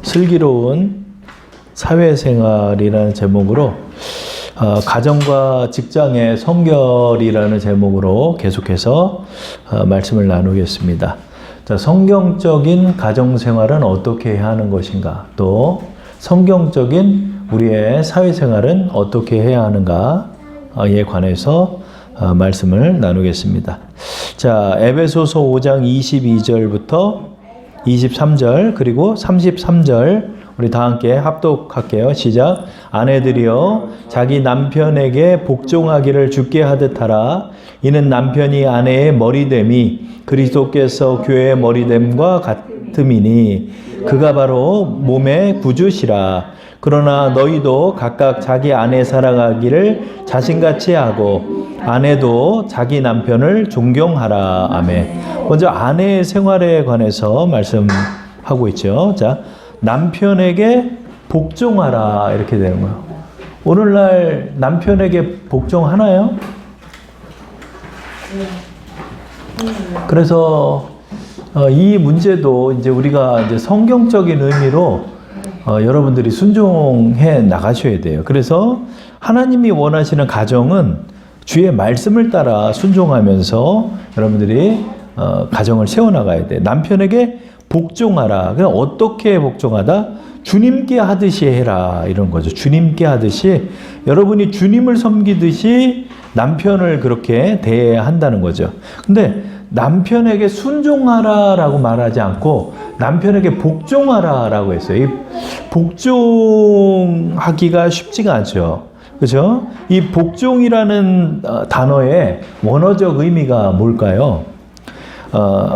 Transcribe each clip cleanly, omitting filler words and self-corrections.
슬기로운 사회생활이라는 제목으로 가정과 직장의 성결이라는 제목으로 계속해서 말씀을 나누겠습니다. 자, 성경적인 가정생활은 어떻게 해야 하는 것인가, 또 성경적인 우리의 사회생활은 어떻게 해야 하는가에 관해서 말씀을 나누겠습니다. 자, 에베소서 5장 22절부터 23절 그리고 33절 우리 다 함께 합독할게요. 시작. 아내들이여 자기 남편에게 복종하기를 주께 하듯 하라. 이는 남편이 아내의 머리됨이 그리스도께서 교회의 머리됨과 같음이니 그가 바로 몸의 구주시라. 그러나 너희도 각각 자기 아내 사랑하기를 자신같이 하고 아내도 자기 남편을 존경하라. 아멘. 먼저 아내의 생활에 관해서 말씀하고 있죠. 자, 남편에게 복종하라 이렇게 되는 거예요. 오늘날 남편에게 복종하나요? 그래서 이 문제도 이제 우리가 이제 성경적인 의미로 여러분들이 순종해 나가셔야 돼요. 그래서 하나님이 원하시는 가정은 주의 말씀을 따라 순종하면서 여러분들이 가정을 세워나가야 돼. 남편에게 복종하라. 그냥 어떻게 복종하다? 주님께 하듯이 해라. 이런 거죠. 주님께 하듯이 여러분이 주님을 섬기듯이 남편을 그렇게 대해야 한다는 거죠. 근데 남편에게 순종하라라고 말하지 않고 남편에게 복종하라라고 했어요. 이 복종하기가 쉽지가 않죠. 그렇죠? 이 복종이라는 단어의 원어적 의미가 뭘까요?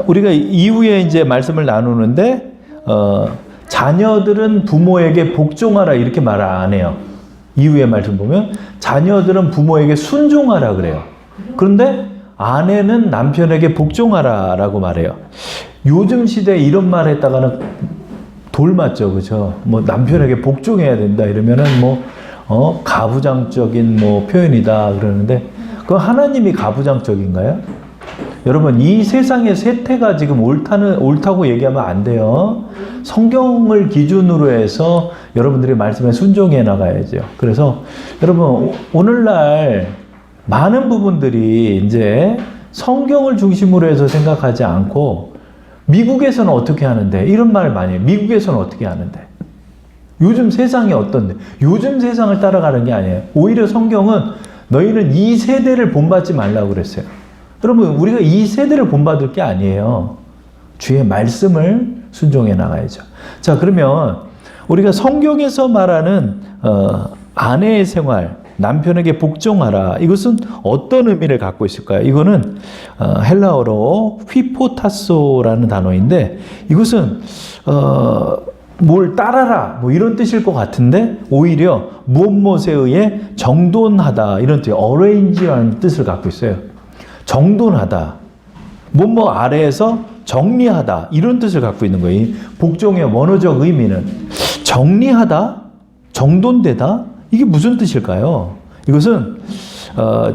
우리가 이후에 이제 말씀을 나누는데 자녀들은 부모에게 복종하라 이렇게 말 안 해요. 이후에 말씀 보면 자녀들은 부모에게 순종하라 그래요. 그런데 아내는 남편에게 복종하라라고 말해요. 요즘 시대에 이런 말 했다가는 돌 맞죠, 그렇죠? 뭐 남편에게 복종해야 된다 이러면은 가부장적인 표현이다 그러는데 그 하나님이 가부장적인가요? 여러분 이 세상의 세태가 지금 옳다고 얘기하면 안 돼요. 성경을 기준으로 해서 여러분들이 말씀에 순종해 나가야죠. 그래서 여러분 오늘날 많은 부분들이 이제 성경을 중심으로 해서 생각하지 않고 미국에서는 어떻게 하는데 이런 말 많이 해요. 미국에서는 어떻게 하는데 요즘 세상이 어떤데 요즘 세상을 따라가는 게 아니에요. 오히려 성경은 너희는 이 세대를 본받지 말라고 그랬어요. 여러분 우리가 이 세대를 본받을 게 아니에요. 주의 말씀을 순종해 나가야죠. 자, 그러면 우리가 성경에서 말하는 아내의 생활, 남편에게 복종하라. 이것은 어떤 의미를 갖고 있을까요? 이거는 헬라어로 휘포타소라는 단어인데 이것은 뭘 따라라 이런 뜻일 것 같은데 오히려 무엇에 의해 정돈하다 이런 뜻, arrange라는 뜻을 갖고 있어요. 정돈하다, 아래에서 정리하다 이런 뜻을 갖고 있는 거예요. 복종의 원어적 의미는 정리하다, 정돈되다 이게 무슨 뜻일까요? 이것은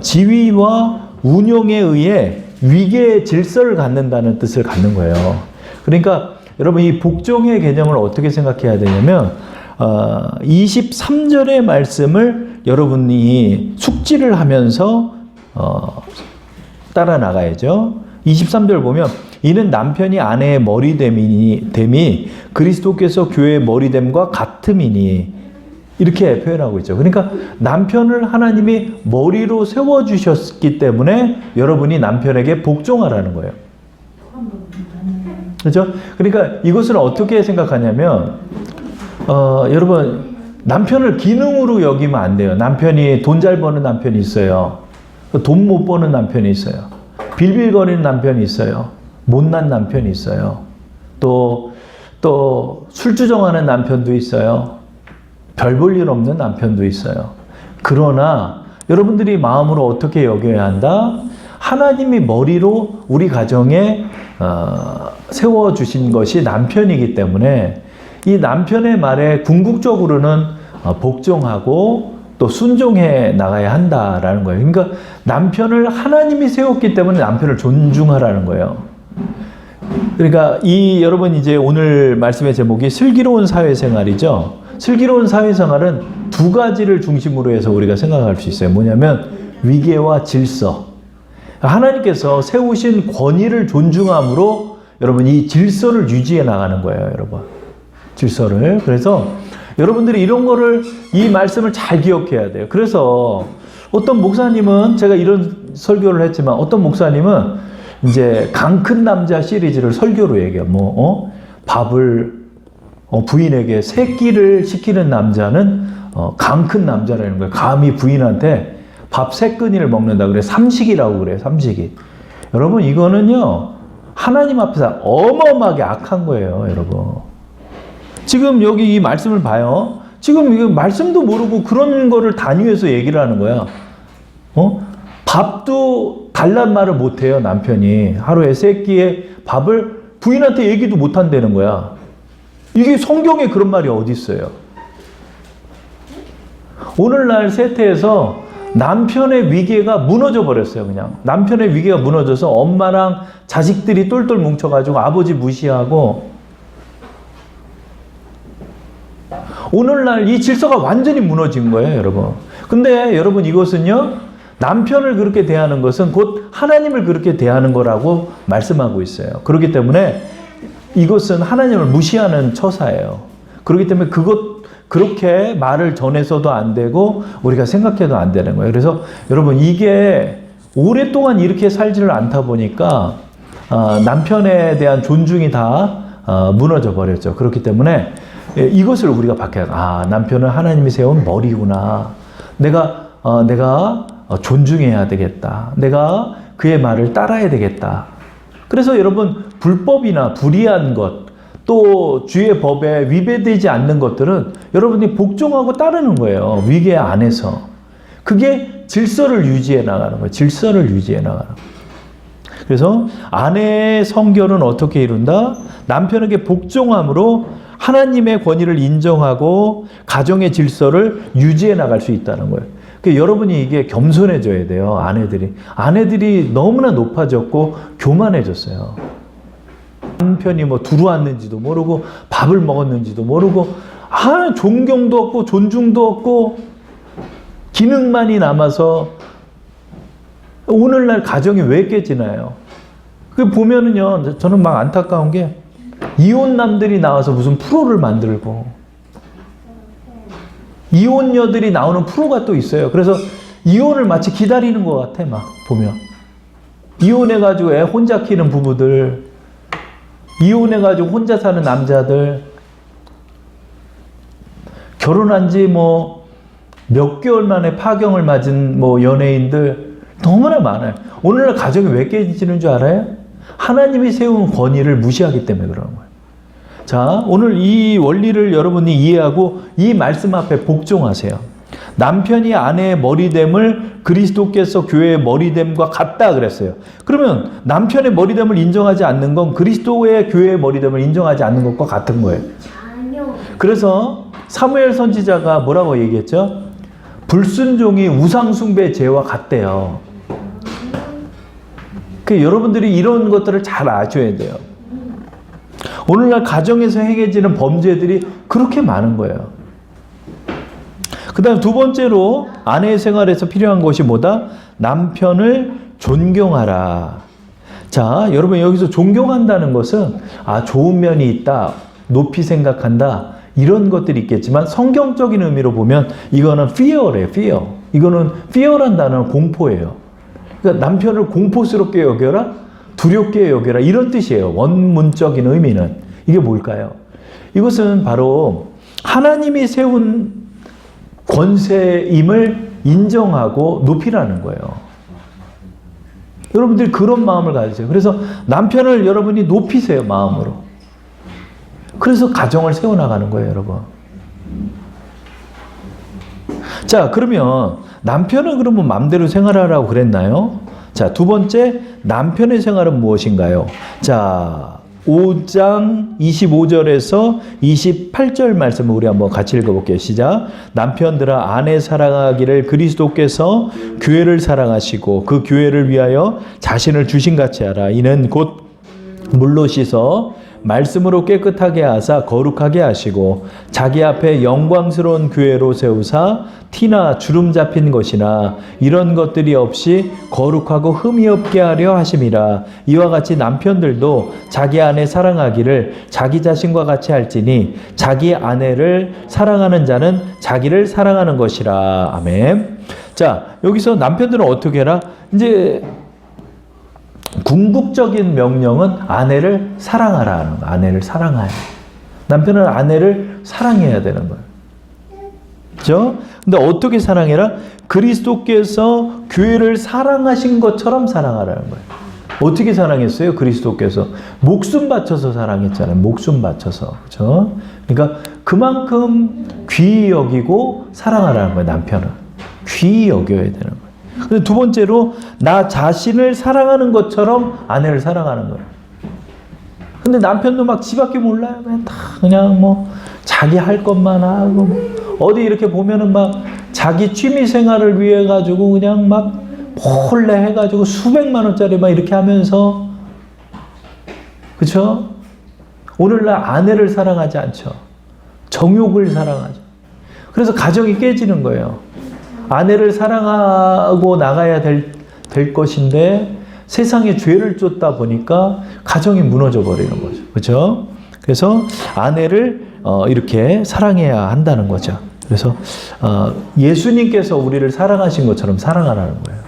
지위와 운용에 의해 위계의 질서를 갖는다는 뜻을 갖는 거예요. 그러니까 여러분 이 복종의 개념을 어떻게 생각해야 되냐면 23절의 말씀을 여러분이 숙지를 하면서 따라 나가야죠. 23절 보면 이는 남편이 아내의 머리됨이 그리스도께서 교회의 머리됨과 같음이니 이렇게 표현하고 있죠. 그러니까 남편을 하나님이 머리로 세워주셨기 때문에 여러분이 남편에게 복종하라는 거예요. 그렇죠? 그러니까 이것을 어떻게 생각하냐면 여러분 남편을 기능으로 여기면 안 돼요. 남편이 돈 잘 버는 남편이 있어요. 돈 못 버는 남편이 있어요. 빌빌거리는 남편이 있어요. 못난 남편이 있어요. 또 술주정하는 남편도 있어요. 별 볼 일 없는 남편도 있어요. 그러나 여러분들이 마음으로 어떻게 여겨야 한다? 하나님이 머리로 우리 가정에 세워주신 것이 남편이기 때문에 이 남편의 말에 궁극적으로는 복종하고 또 순종해 나가야 한다라는 거예요. 그러니까 남편을 하나님이 세웠기 때문에 남편을 존중하라는 거예요. 그러니까 여러분 이제 오늘 말씀의 제목이 슬기로운 사회생활이죠. 슬기로운 사회생활은 두 가지를 중심으로 해서 우리가 생각할 수 있어요. 뭐냐면 위계와 질서. 하나님께서 세우신 권위를 존중함으로 여러분 이 질서를 유지해 나가는 거예요, 여러분. 질서를. 그래서 여러분들이 이런 거를, 이 말씀을 잘 기억해야 돼요. 그래서 어떤 목사님은, 제가 이런 설교를 했지만 어떤 목사님은 이제 강 큰 남자 시리즈를 설교로 얘기해요. 밥을 부인에게 3끼를 시키는 남자는 강 큰 남자라는 거예요. 감히 부인한테 밥 3끼니를 먹는다 그래. 삼식이라고 그래요. 삼식이. 여러분 이거는요 하나님 앞에서 어마어마하게 악한 거예요, 여러분. 지금 여기 이 말씀을 봐요. 지금 이거 말씀도 모르고 그런 거를 단위해서 얘기를 하는 거야. 밥도 달란 말을 못해요, 남편이. 하루에 3끼의 밥을 부인한테 얘기도 못한다는 거야. 이게 성경에 그런 말이 어디 있어요? 오늘날 세태에서 남편의 위계가 무너져 버렸어요, 그냥. 남편의 위계가 무너져서 엄마랑 자식들이 똘똘 뭉쳐가지고 아버지 무시하고. 오늘날 이 질서가 완전히 무너진 거예요, 여러분. 근데 여러분 이것은요, 남편을 그렇게 대하는 것은 곧 하나님을 그렇게 대하는 거라고 말씀하고 있어요. 그렇기 때문에 이것은 하나님을 무시하는 처사예요. 그렇기 때문에 그렇게 말을 전해서도 안 되고 우리가 생각해도 안 되는 거예요. 그래서 여러분 이게 오랫동안 이렇게 살지를 않다 보니까 남편에 대한 존중이 다 무너져 버렸죠. 그렇기 때문에 이것을 우리가 바뀌어야 남편은 하나님이 세운 머리구나. 내가 존중해야 되겠다. 내가 그의 말을 따라야 되겠다. 그래서 여러분 불법이나 불의한 것, 또 주의 법에 위배되지 않는 것들은 여러분이 복종하고 따르는 거예요. 위계 안에서. 그게 질서를 유지해 나가는 거예요. 질서를 유지해 나가는 거예요. 그래서 아내의 성결은 어떻게 이룬다? 남편에게 복종함으로 하나님의 권위를 인정하고 가정의 질서를 유지해 나갈 수 있다는 거예요. 그러니까 여러분이 이게 겸손해져야 돼요. 아내들이 너무나 높아졌고 교만해졌어요. 남편이 들어왔는지도 모르고 밥을 먹었는지도 모르고 존경도 없고 존중도 없고 기능만이 남아서 오늘날 가정이 왜 깨지나요? 그 보면은요, 저는 막 안타까운 게 이혼남들이 나와서 무슨 프로를 만들고 이혼녀들이 나오는 프로가 또 있어요. 그래서 이혼을 마치 기다리는 것 같아, 막 보면. 이혼해가지고 애 혼자 키우는 부부들, 이혼해가지고 혼자 사는 남자들, 결혼한 지 몇 개월 만에 파경을 맞은 연예인들 너무나 많아요. 오늘날 가정이 왜 깨지는 줄 알아요? 하나님이 세운 권위를 무시하기 때문에 그러는 거예요. 자, 오늘 이 원리를 여러분이 이해하고 이 말씀 앞에 복종하세요. 남편이 아내의 머리됨을 그리스도께서 교회의 머리됨과 같다 그랬어요. 그러면 남편의 머리됨을 인정하지 않는 건 그리스도의 교회의 머리됨을 인정하지 않는 것과 같은 거예요. 그래서 사무엘 선지자가 뭐라고 얘기했죠? 불순종이 우상숭배 죄와 같대요. 여러분들이 이런 것들을 잘 아셔야 돼요. 오늘날 가정에서 행해지는 범죄들이 그렇게 많은 거예요. 그 다음 두 번째로 아내의 생활에서 필요한 것이 뭐다? 남편을 존경하라. 자, 여러분 여기서 존경한다는 것은 좋은 면이 있다, 높이 생각한다, 이런 것들이 있겠지만 성경적인 의미로 보면 이거는 fear래요. fear. 이거는 fear란 단어는 공포예요. 그러니까 남편을 공포스럽게 여겨라, 두렵게 여겨라, 이런 뜻이에요. 원문적인 의미는. 이게 뭘까요? 이것은 바로 하나님이 세운 권세임을 인정하고 높이라는 거예요. 여러분들이 그런 마음을 가지세요. 그래서 남편을 여러분이 높이세요, 마음으로. 그래서 가정을 세워나가는 거예요, 여러분. 자, 그러면 남편은 그러면 마음대로 생활하라고 그랬나요? 자, 두 번째, 남편의 생활은 무엇인가요? 자, 5장 25절에서 28절 말씀을 우리 한번 같이 읽어볼게요. 시작. 남편들아 아내 사랑하기를 그리스도께서 교회를 사랑하시고 그 교회를 위하여 자신을 주신 같이 하라. 이는 곧 물로 씻어 말씀으로 깨끗하게 하사 거룩하게 하시고 자기 앞에 영광스러운 교회로 세우사 티나 주름 잡힌 것이나 이런 것들이 없이 거룩하고 흠이 없게 하려 하심이라. 이와 같이 남편들도 자기 아내 사랑하기를 자기 자신과 같이 할지니 자기 아내를 사랑하는 자는 자기를 사랑하는 것이라. 아멘. 자, 여기서 남편들은 어떻게 해라? 이제 궁극적인 명령은 아내를 사랑하라는 거예요. 아내를 사랑하라. 남편은 아내를 사랑해야 되는 거예요. 그렇죠? 근데 어떻게 사랑해라? 그리스도께서 교회를 사랑하신 것처럼 사랑하라는 거예요. 어떻게 사랑했어요? 그리스도께서 목숨 바쳐서 사랑했잖아요. 목숨 바쳐서. 그렇죠? 그러니까 그만큼 귀히 여기고 사랑하라는 거예요. 남편은 귀히 여겨야 되는 거예요. 근데 두 번째로 나 자신을 사랑하는 것처럼 아내를 사랑하는 거예요. 근데 남편도 막 지밖에 몰라요. 그냥 뭐 자기 할 것만 하고 어디 이렇게 보면은 막 자기 취미 생활을 위해 가지고 그냥 막 몰래 해가지고 수백만 원짜리 막 이렇게 하면서, 그렇죠? 오늘날 아내를 사랑하지 않죠. 정욕을 사랑하죠. 그래서 가정이 깨지는 거예요. 아내를 사랑하고 나가야 될 것인데 세상에 죄를 쫓다 보니까 가정이 무너져 버리는 거죠. 그렇죠? 그래서 아내를 이렇게 사랑해야 한다는 거죠. 그래서 예수님께서 우리를 사랑하신 것처럼 사랑하라는 거예요.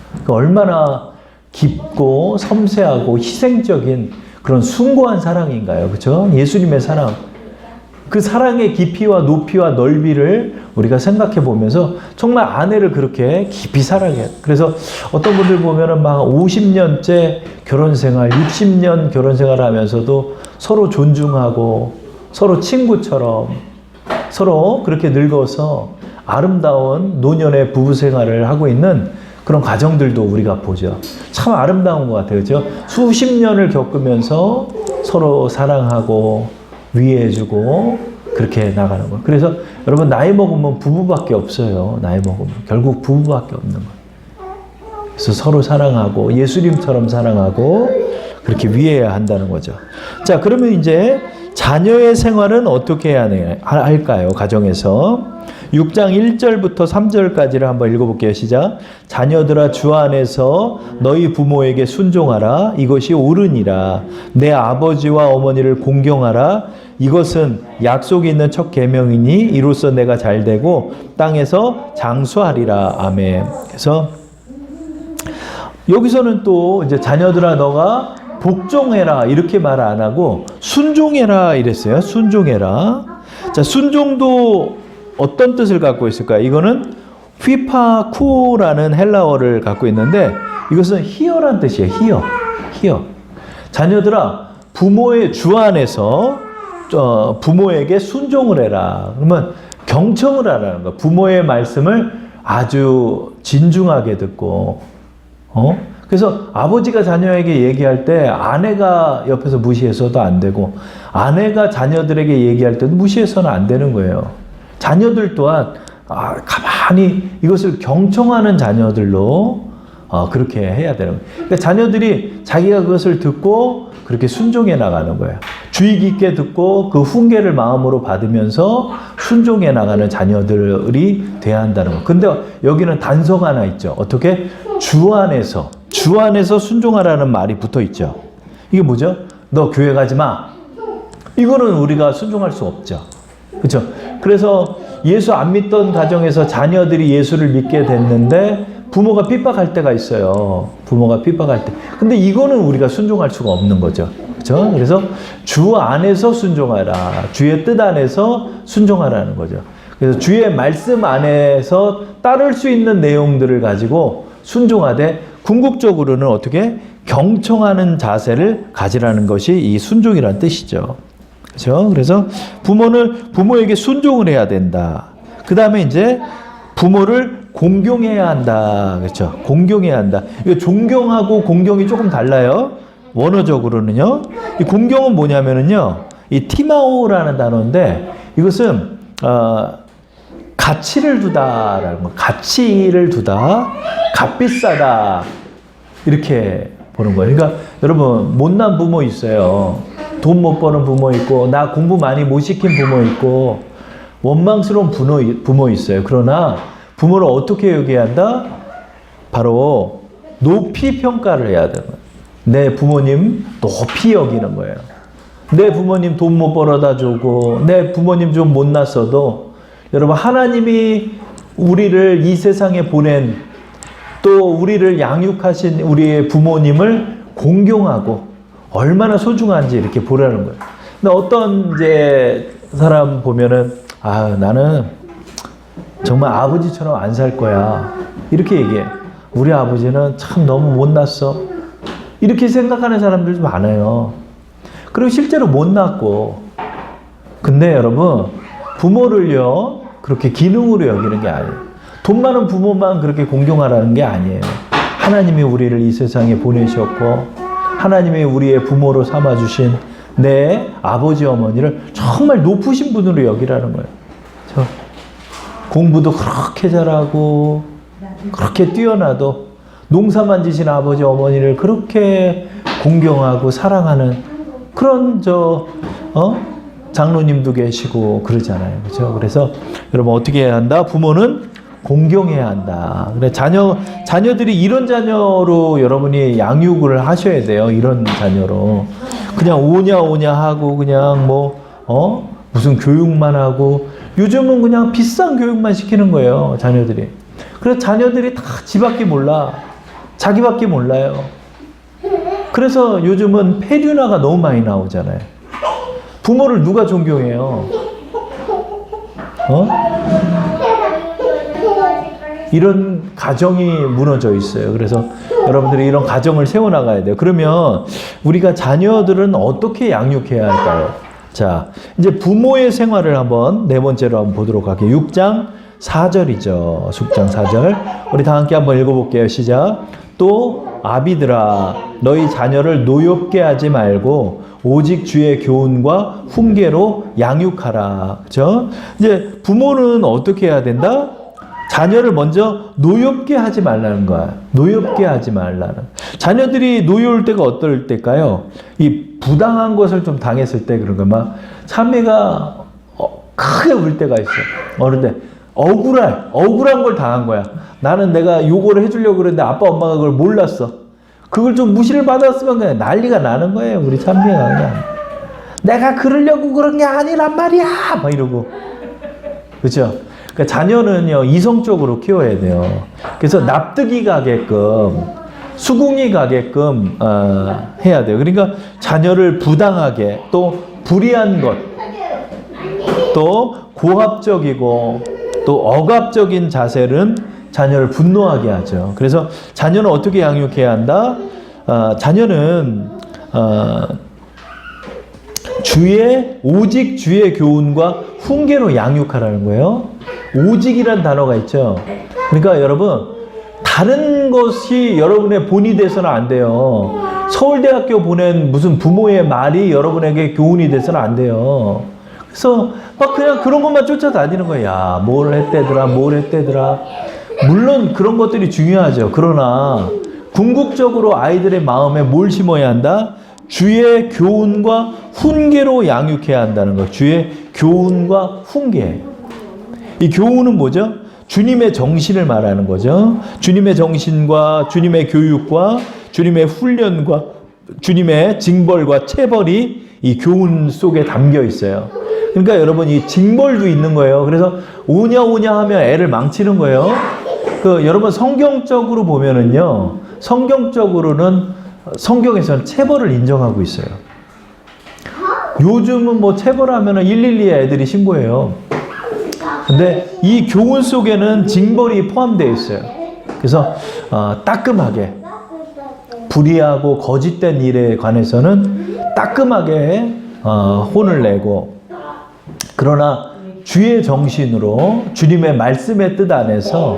그러니까 얼마나 깊고 섬세하고 희생적인 그런 숭고한 사랑인가요? 그렇죠? 예수님의 사랑. 그 사랑의 깊이와 높이와 넓이를 우리가 생각해 보면서 정말 아내를 그렇게 깊이 사랑해요. 그래서 어떤 분들 보면은 막 50년째 결혼 생활, 60년 결혼 생활을 하면서도 서로 존중하고 서로 친구처럼 서로 그렇게 늙어서 아름다운 노년의 부부 생활을 하고 있는 그런 가정들도 우리가 보죠. 참 아름다운 것 같아요. 그렇죠? 수십 년을 겪으면서 서로 사랑하고 위해주고 그렇게 나가는 거예요. 그래서 여러분 나이 먹으면 부부밖에 없어요. 나이 먹으면 결국 부부밖에 없는 거예요. 그래서 서로 사랑하고 예수님처럼 사랑하고 그렇게 위해야 한다는 거죠. 자, 그러면 이제 자녀의 생활은 어떻게 해야 할까요? 가정에서 6장 1절부터 3절까지를 한번 읽어볼게요. 시작. 자녀들아 주 안에서 너희 부모에게 순종하라. 이것이 옳으니라. 내 아버지와 어머니를 공경하라. 이것은 약속이 있는 첫 계명이니 이로써 내가 잘되고 땅에서 장수하리라. 아멘. 그래서 여기서는 또 이제 자녀들아 너가 복종해라 이렇게 말 안 하고 순종해라 이랬어요. 순종해라. 자, 순종도 어떤 뜻을 갖고 있을까요? 이거는 휘파쿠라는 헬라어를 갖고 있는데 이것은 히어란 뜻이에요. 히어. 자녀들아 부모의 주 안에서 부모에게 순종을 해라. 그러면 경청을 하라는 거야. 부모의 말씀을 아주 진중하게 듣고, 그래서 아버지가 자녀에게 얘기할 때 아내가 옆에서 무시해서도 안 되고, 아내가 자녀들에게 얘기할 때도 무시해서는 안 되는 거예요. 자녀들 또한 가만히 이것을 경청하는 자녀들로 그렇게 해야 되는 거예요. 그러니까 자녀들이 자기가 그것을 듣고 그렇게 순종해 나가는 거예요. 주의 깊게 듣고 그 훈계를 마음으로 받으면서 순종해 나가는 자녀들이 돼야 한다는 거예요. 근데 여기는 단서가 하나 있죠. 어떻게? 주 안에서 순종하라는 말이 붙어 있죠. 이게 뭐죠? 너 교회 가지 마. 이거는 우리가 순종할 수 없죠. 그렇죠? 그래서 예수 안 믿던 가정에서 자녀들이 예수를 믿게 됐는데 부모가 핍박할 때가 있어요. 부모가 핍박할 때. 근데 이거는 우리가 순종할 수가 없는 거죠. 그렇죠? 그래서 주 안에서 순종하라. 주의 뜻 안에서 순종하라는 거죠. 그래서 주의 말씀 안에서 따를 수 있는 내용들을 가지고 순종하되 궁극적으로는 어떻게? 경청하는 자세를 가지라는 것이 이 순종이라는 뜻이죠. 그렇죠? 그래서 부모에게 순종을 해야 된다. 그 다음에 이제 부모를 공경해야 한다. 그렇죠? 공경해야 한다. 이거 존경하고 공경이 조금 달라요. 원어적으로는요. 이 공경은 뭐냐면은요. 이 티마오라는 단어인데 이것은 가치를 두다라는 거. 가치를 두다. 값비싸다. 이렇게 보는 거예요. 그러니까 여러분, 못난 부모 있어요. 돈 못 버는 부모 있고, 나 공부 많이 못 시킨 부모 있고, 원망스러운 부모 있어요. 그러나 부모를 어떻게 여겨야 한다? 바로 높이 평가를 해야 되는 거예요. 내 부모님 높이 여기는 거예요. 내 부모님 돈 못 벌어다 주고, 내 부모님 좀 못났어도, 여러분, 하나님이 우리를 이 세상에 보낸, 또 우리를 양육하신 우리의 부모님을 공경하고 얼마나 소중한지 이렇게 보라는 거예요. 근데 어떤 이제 사람 보면은, 아, 나는 정말 아버지처럼 안 살 거야, 이렇게 얘기해. 우리 아버지는 참 너무 못났어, 이렇게 생각하는 사람들도 많아요. 그리고 실제로 못났고. 근데 여러분, 부모를요 그렇게 기능으로 여기는 게 아니에요. 돈 많은 부모만 그렇게 공경하라는 게 아니에요. 하나님이 우리를 이 세상에 보내셨고, 하나님이 우리의 부모로 삼아주신 내 아버지 어머니를 정말 높으신 분으로 여기라는 거예요. 공부도 그렇게 잘하고 그렇게 뛰어나도 농사만 지신 아버지 어머니를 그렇게 공경하고 사랑하는 그런 장로님도 계시고 그러잖아요. 그렇죠? 그래서 여러분, 어떻게 해야 한다? 부모는 공경해야 한다. 그래, 자녀들이 이런 자녀로 여러분이 양육을 하셔야 돼요. 이런 자녀로. 그냥 오냐 하고 그냥 무슨 교육만 하고, 요즘은 그냥 비싼 교육만 시키는 거예요, 자녀들이. 그래서 자녀들이 다 지밖에 몰라. 자기밖에 몰라요. 그래서 요즘은 폐륜화가 너무 많이 나오잖아요. 부모를 누가 존경해요? 이런 가정이 무너져 있어요. 그래서 여러분들이 이런 가정을 세워나가야 돼요. 그러면 우리가 자녀들은 어떻게 양육해야 할까요? 자, 이제 부모의 생활을 한번 네 번째로 한번 보도록 할게요. 6장 4절이죠. 6장 4절. 우리 다 함께 한번 읽어볼게요. 시작. 또 아비들아, 너희 자녀를 노엽게 하지 말고 오직 주의 교훈과 훈계로 양육하라. 그죠? 이제 부모는 어떻게 해야 된다? 자녀를 먼저 노엽게 하지 말라는 거야. 노엽게 하지 말라는. 자녀들이 노여울 때가 어떨 때일까요? 이 부당한 것을 좀 당했을 때 그런 거. 막 참미가 크게 울 때가 있어. 그런데 억울한 걸 당한 거야. 나는 내가 요거를 해주려고 그랬는데 아빠 엄마가 그걸 몰랐어. 그걸 좀 무시를 받았으면 그냥 난리가 나는 거예요. 우리 참미가 그냥. 내가 그러려고 그런 게 아니란 말이야! 막 이러고. 그렇죠? 그러니까 자녀는요, 이성적으로 키워야 돼요. 그래서 납득이 가게끔, 수긍이 가게끔 해야 돼요. 그러니까 자녀를 부당하게, 또 불의한 것, 또 고압적이고 또 억압적인 자세는 자녀를 분노하게 하죠. 그래서 자녀는 어떻게 양육해야 한다? 자녀는 오직 주의 교훈과 훈계로 양육하라는 거예요. 오직이란 단어가 있죠. 그러니까 여러분, 다른 것이 여러분의 본이 돼서는 안 돼요. 서울대학교 보낸 무슨 부모의 말이 여러분에게 교훈이 돼서는 안 돼요. 그래서 막 그냥 그런 것만 쫓아다니는 거야. 야, 뭘 했대더라. 물론 그런 것들이 중요하죠. 그러나 궁극적으로 아이들의 마음에 뭘 심어야 한다? 주의 교훈과 훈계로 양육해야 한다는 거. 주의 교훈과 훈계. 이 교훈은 뭐죠? 주님의 정신을 말하는 거죠. 주님의 정신과 주님의 교육과 주님의 훈련과 주님의 징벌과 체벌이 이 교훈 속에 담겨 있어요. 그러니까 여러분, 이 징벌도 있는 거예요. 그래서 오냐 하면 애를 망치는 거예요. 여러분, 성경적으로 보면은요, 성경에서는 체벌을 인정하고 있어요. 요즘은 뭐 체벌하면은 112에 애들이 신고해요. 근데 이 교훈 속에는 징벌이 포함되어 있어요. 그래서 따끔하게, 불의하고 거짓된 일에 관해서는 따끔하게 혼을 내고, 그러나 주의 정신으로 주님의 말씀의 뜻 안에서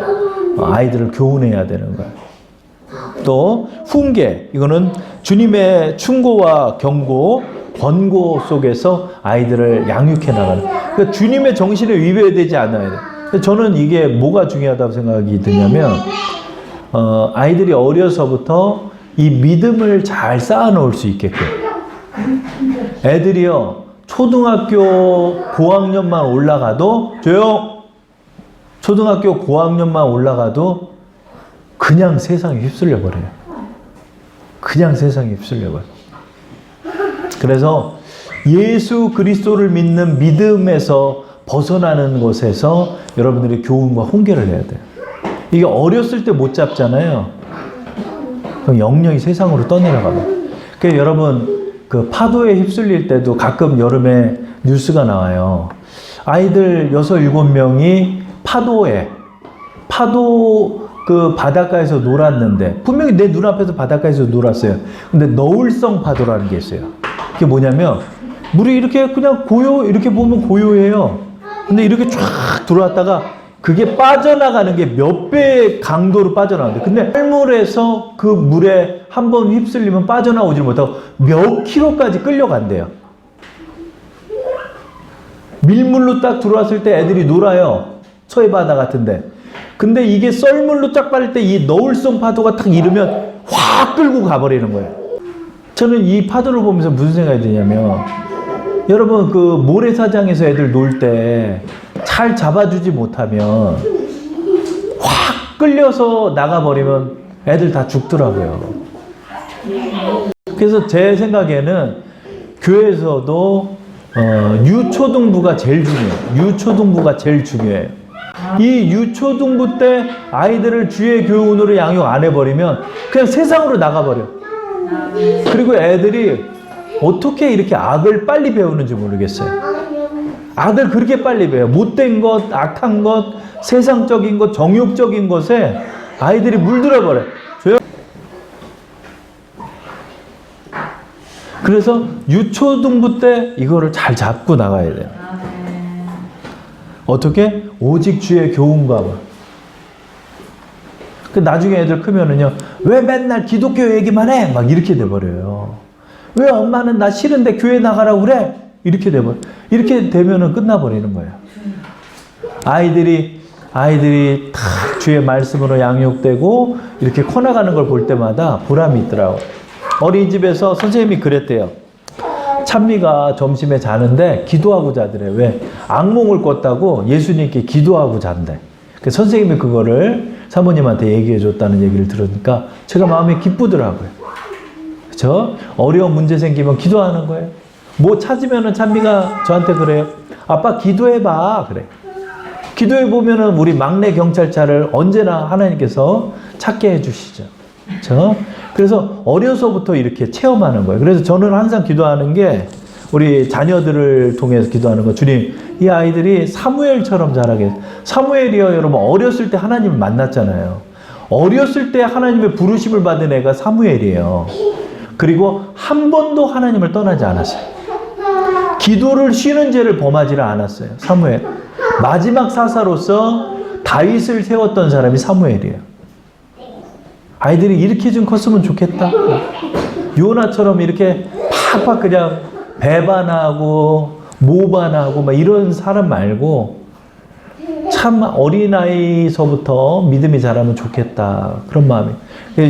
아이들을 교훈해야 되는 거예요. 또 훈계, 이거는 주님의 충고와 경고, 권고 속에서 아이들을 양육해 나가는. 그러니까 주님의 정신에 위배되지 않아야 돼요. 저는 이게 뭐가 중요하다고 생각이 드냐면, 아이들이 어려서부터 이 믿음을 잘 쌓아놓을 수 있게끔. 애들이요, 초등학교 고학년만 올라가도, 조용! 초등학교 고학년만 올라가도 그냥 세상에 휩쓸려 버려요. 그냥 세상에 휩쓸려 버려요. 그래서 예수 그리스도를 믿는 믿음에서 벗어나는 것에서 여러분들이 교훈과 훈계를 해야 돼요. 이게 어렸을 때 못 잡잖아요. 그럼 영영이 세상으로 떠내려가요. 그러니까 여러분, 그 파도에 휩쓸릴 때도 가끔 여름에 뉴스가 나와요. 아이들 6, 7명이 파도 그 바닷가에서 놀았는데, 분명히 내 눈앞에서 바닷가에서 놀았어요. 근데 너울성 파도라는 게 있어요. 그게 뭐냐면, 물이 이렇게 그냥 이렇게 보면 고요해요. 근데 이렇게 쫙 들어왔다가 그게 빠져나가는 게 몇 배의 강도로 빠져나가는데, 근데 썰물에서 그 물에 한번 휩쓸리면 빠져나오지 못하고 몇 킬로까지 끌려간대요. 밀물로 딱 들어왔을 때 애들이 놀아요. 서해바다 같은데. 근데 이게 썰물로 쫙 빠질 때 이 너울성 파도가 딱 이르면 확 끌고 가버리는 거예요. 저는 이 파도를 보면서 무슨 생각이 드냐면, 여러분 그 모래사장에서 애들 놀 때 잘 잡아주지 못하면 확 끌려서 나가버리면 애들 다 죽더라고요. 그래서 제 생각에는 교회에서도 유초등부가 제일 중요해요. 유초등부가 제일 중요해요. 이 유초등부 때 아이들을 주의 교훈으로 양육 안 해버리면 그냥 세상으로 나가버려. 그리고 애들이 어떻게 이렇게 악을 빨리 배우는지 모르겠어요. 악을 그렇게 빨리 배워요. 못된 것, 악한 것, 세상적인 것, 정욕적인 것에 아이들이 물들어버려요. 그래서 유초등부 때 이거를 잘 잡고 나가야 돼요. 어떻게? 오직 주의 교훈과 그 나중에 애들 크면은요, 왜 맨날 기독교 얘기만 해? 막 이렇게 돼버려요. 왜 엄마는 나 싫은데 교회 나가라고 그래? 이렇게 돼버려. 이렇게 되면은 끝나버리는 거예요. 아이들이 다 주의 말씀으로 양육되고 이렇게 커나가는 걸 볼 때마다 보람이 있더라고. 어린이집에서 선생님이 그랬대요. 찬미가 점심에 자는데 기도하고 자더래. 왜? 악몽을 꿨다고 예수님께 기도하고 잔대. 그래서 선생님이 그거를 사모님한테 얘기해 줬다는 얘기를 들으니까 제가 마음이 기쁘더라고요. 그렇죠? 어려운 문제 생기면 기도하는 거예요. 뭐 찾으면은 찬미가 저한테 그래요. 아빠 기도해봐. 그래. 기도해보면은 우리 막내 경찰차를 언제나 하나님께서 찾게 해주시죠. 그렇죠? 그래서 어려서부터 이렇게 체험하는 거예요. 그래서 저는 항상 기도하는 게 우리 자녀들을 통해서 기도하는 거. 주님, 이 아이들이 사무엘처럼 자라게. 사무엘이요, 여러분 어렸을 때 하나님을 만났잖아요. 어렸을 때 하나님의 부르심을 받은 애가 사무엘이에요. 그리고 한 번도 하나님을 떠나지 않았어요. 기도를 쉬는 죄를 범하지를 않았어요. 사무엘. 마지막 사사로서 다윗을 세웠던 사람이 사무엘이에요. 아이들이 이렇게 좀 컸으면 좋겠다. 요나처럼 이렇게 팍팍 그냥 배반하고 모반하고 막 이런 사람 말고 참 어린아이서부터 믿음이 자라면 좋겠다. 그런 마음이.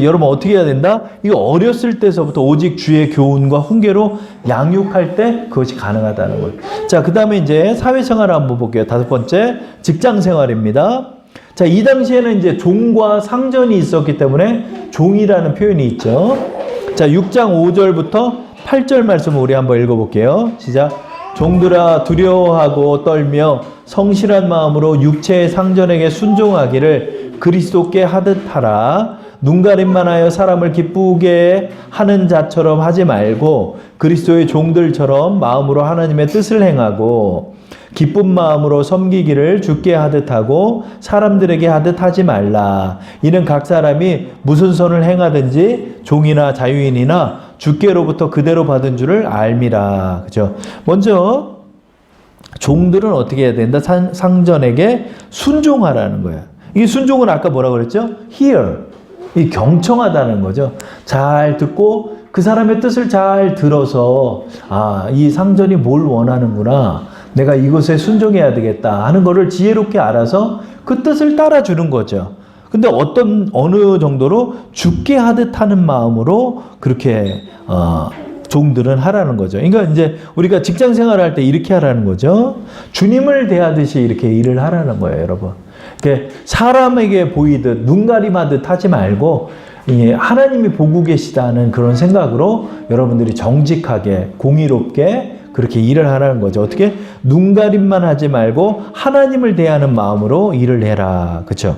여러분 어떻게 해야 된다? 이거 어렸을 때서부터 오직 주의 교훈과 훈계로 양육할 때 그것이 가능하다는 거예요. 자, 그 다음에 이제 사회생활을 한번 볼게요. 5번째, 직장생활입니다. 자, 이 당시에는 이제 종과 상전이 있었기 때문에 종이라는 표현이 있죠. 자, 6장 5절부터 8절 말씀을 우리 한번 읽어볼게요. 시작. 종들아 두려워하고 떨며 성실한 마음으로 육체의 상전에게 순종하기를 그리스도께 하듯 하라. 눈가림만 하여 사람을 기쁘게 하는 자처럼 하지 말고 그리스도의 종들처럼 마음으로 하나님의 뜻을 행하고 기쁜 마음으로 섬기기를 주께 하듯 하고 사람들에게 하듯 하지 말라. 이는 각 사람이 무슨 선을 행하든지 종이나 자유인이나 주께로부터 그대로 받은 줄을 알미라. 그죠? 먼저 종들은 어떻게 해야 된다? 상전에게 순종하라는 거예요. 이 순종은 아까 뭐라고 그랬죠? hear. 이 경청하다는 거죠. 잘 듣고 그 사람의 뜻을 잘 들어서 이 상전이 뭘 원하는구나. 내가 이것에 순종해야 되겠다 하는 거를 지혜롭게 알아서 그 뜻을 따라주는 거죠. 근데 어느 정도로 죽게 하듯 하는 마음으로 그렇게, 종들은 하라는 거죠. 그러니까 이제 우리가 직장 생활을 할 때 이렇게 하라는 거죠. 주님을 대하듯이 이렇게 일을 하라는 거예요, 여러분. 사람에게 보이듯 눈 가림하듯 하지 말고 하나님이 보고 계시다는 그런 생각으로 여러분들이 정직하게 공의롭게 그렇게 일을 하라는 거죠. 어떻게? 눈 가림만 하지 말고 하나님을 대하는 마음으로 일을 해라. 그렇죠?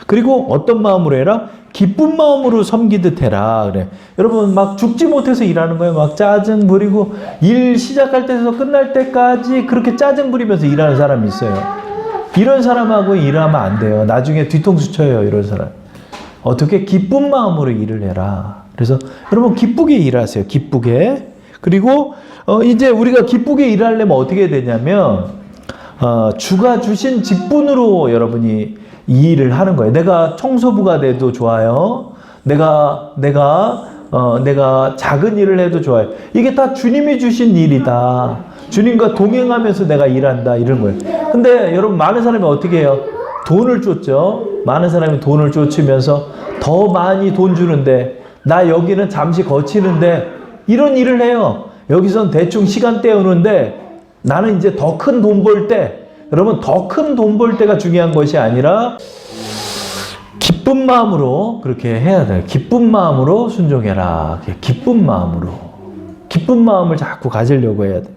그리고 어떤 마음으로 해라? 기쁜 마음으로 섬기듯 해라. 그래. 여러분 막 죽지 못해서 일하는 거예요. 막 짜증 부리고 일 시작할 때에서 끝날 때까지 그렇게 짜증 부리면서 일하는 사람이 있어요. 이런 사람하고 일하면 안 돼요. 나중에 뒤통수 쳐요. 이런 사람. 어떻게? 기쁜 마음으로 일을 해라. 그래서 여러분 기쁘게 일하세요. 기쁘게. 그리고 이제 우리가 기쁘게 일하려면 어떻게 되냐면 주가 주신 직분으로 여러분이 이 일을 하는 거예요. 내가 청소부가 돼도 좋아요. 내가 작은 일을 해도 좋아요. 이게 다 주님이 주신 일이다. 주님과 동행하면서 내가 일한다. 이런 거예요. 근데 여러분 많은 사람이 어떻게 해요? 돈을 쫓죠. 많은 사람이 돈을 쫓으면서 더 많이 돈 주는데 나 여기는 잠시 거치는데 이런 일을 해요. 여기선 대충 시간 때우는데 나는 이제 더 큰 돈 벌 때, 여러분 더 큰 돈 벌 때가 중요한 것이 아니라 기쁜 마음으로 그렇게 해야 돼요. 기쁜 마음으로 순종해라. 기쁜 마음으로. 기쁜 마음을 자꾸 가지려고 해야 돼.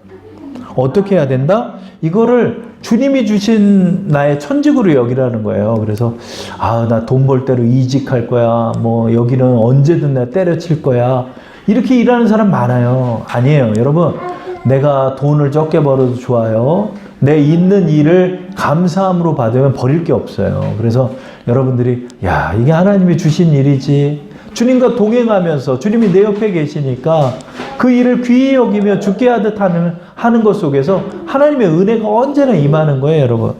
어떻게 해야 된다? 이거를 주님이 주신 나의 천직으로 여기라는 거예요. 그래서 나 돈 벌 대로 이직할 거야. 뭐 여기는 언제든 내가 때려칠 거야. 이렇게 일하는 사람 많아요. 아니에요. 여러분 내가 돈을 적게 벌어도 좋아요. 내 있는 일을 감사함으로 받으면 버릴 게 없어요. 그래서 여러분들이 이게 하나님이 주신 일이지. 주님과 동행하면서 주님이 내 옆에 계시니까 그 일을 귀히 여기며 죽게 하듯 하는 것 속에서 하나님의 은혜가 언제나 임하는 거예요, 여러분.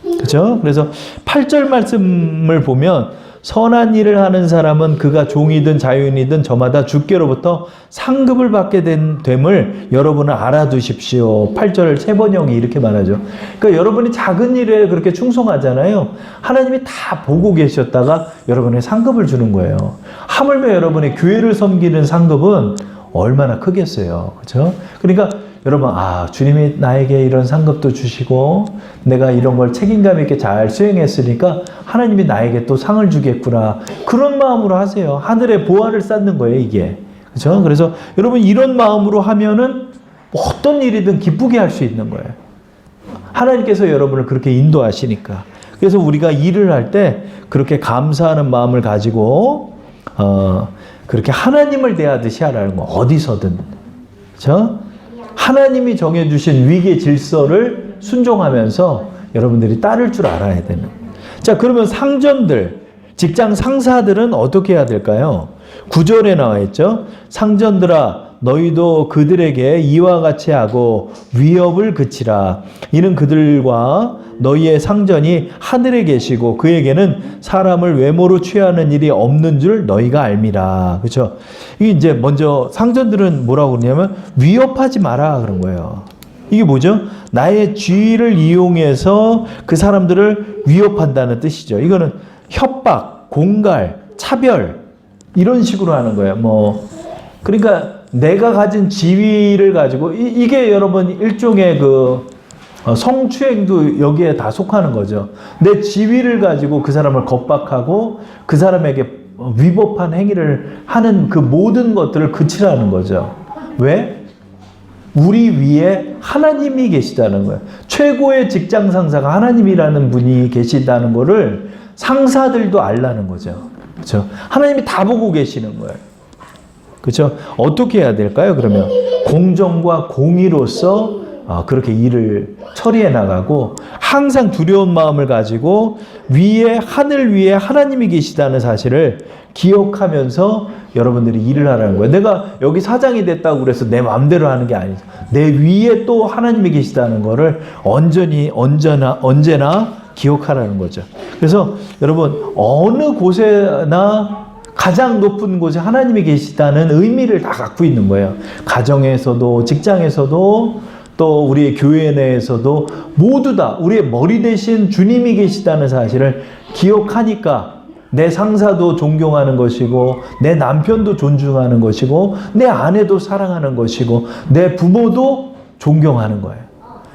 그렇죠? 그래서 8절 말씀을 보면 선한 일을 하는 사람은 그가 종이든 자유인이든 저마다 주께로부터 상급을 받게 됨을 여러분은 알아두십시오. 8절 세번역이 이렇게 말하죠. 그러니까 여러분이 작은 일에 그렇게 충성하잖아요. 하나님이 다 보고 계셨다가 여러분의 상급을 주는 거예요. 하물며 여러분의 교회를 섬기는 상급은 얼마나 크겠어요. 그렇죠? 그러니까 여러분 주님이 나에게 이런 상급도 주시고 내가 이런 걸 책임감 있게 잘 수행했으니까 하나님이 나에게 또 상을 주겠구나. 그런 마음으로 하세요. 하늘의 보화를 쌓는 거예요, 이게. 그렇죠? 그래서 여러분 이런 마음으로 하면은 어떤 일이든 기쁘게 할 수 있는 거예요. 하나님께서 여러분을 그렇게 인도하시니까. 그래서 우리가 일을 할 때 그렇게 감사하는 마음을 가지고 그렇게 하나님을 대하듯이 하라는 거. 어디서든. 그렇죠? 하나님이 정해주신 위계 질서를 순종하면서 여러분들이 따를 줄 알아야 되는. 자, 그러면 상전들, 직장 상사들은 어떻게 해야 될까요? 9절에 나와 있죠. 상전들아 너희도 그들에게 이와 같이 하고 위협을 그치라. 이는 그들과 너희의 상전이 하늘에 계시고 그에게는 사람을 외모로 취하는 일이 없는 줄 너희가 알미라. 그렇죠? 이게 이제 먼저 상전들은 뭐라고 그러냐면 위협하지 마라 그런 거예요. 이게 뭐죠? 나의 지위를 이용해서 그 사람들을 위협한다는 뜻이죠. 이거는 협박, 공갈, 차별 이런 식으로 하는 거예요. 그러니까 내가 가진 지위를 가지고 이게 여러분 일종의 성추행도 여기에 다 속하는 거죠. 내 지위를 가지고 그 사람을 겁박하고 그 사람에게 위법한 행위를 하는 그 모든 것들을 그치라는 거죠. 왜? 우리 위에 하나님이 계시다는 거예요. 최고의 직장 상사가 하나님이라는 분이 계시다는 거를 상사들도 알라는 거죠. 그렇죠? 하나님이 다 보고 계시는 거예요. 그렇죠? 어떻게 해야 될까요? 그러면 공정과 공의로서 그렇게 일을 처리해 나가고 항상 두려운 마음을 가지고 하늘 위에 하나님이 계시다는 사실을 기억하면서 여러분들이 일을 하라는 거예요. 내가 여기 사장이 됐다고 그래서 내 마음대로 하는 게 아니죠. 내 위에 또 하나님이 계시다는 거를 언제나 기억하라는 거죠. 그래서 여러분 어느 곳에나 가장 높은 곳에 하나님이 계시다는 의미를 다 갖고 있는 거예요. 가정에서도 직장에서도 또 우리의 교회 내에서도 모두 다 우리의 머리 대신 주님이 계시다는 사실을 기억하니까 내 상사도 존경하는 것이고, 내 남편도 존중하는 것이고, 내 아내도 사랑하는 것이고, 내 부모도 존경하는 거예요.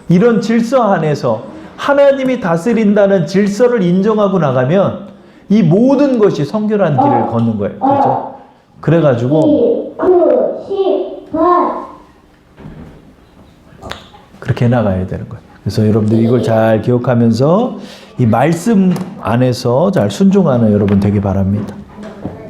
이런 질서 안에서 하나님이 다스린다는 질서를 인정하고 나가면 이 모든 것이 성결한 길을 걷는 거예요. 그렇죠? 그래가지고 그렇게 나가야 되는 거예요. 그래서 여러분들 이걸 잘 기억하면서 이 말씀 안에서 잘 순종하는 여러분 되기 바랍니다.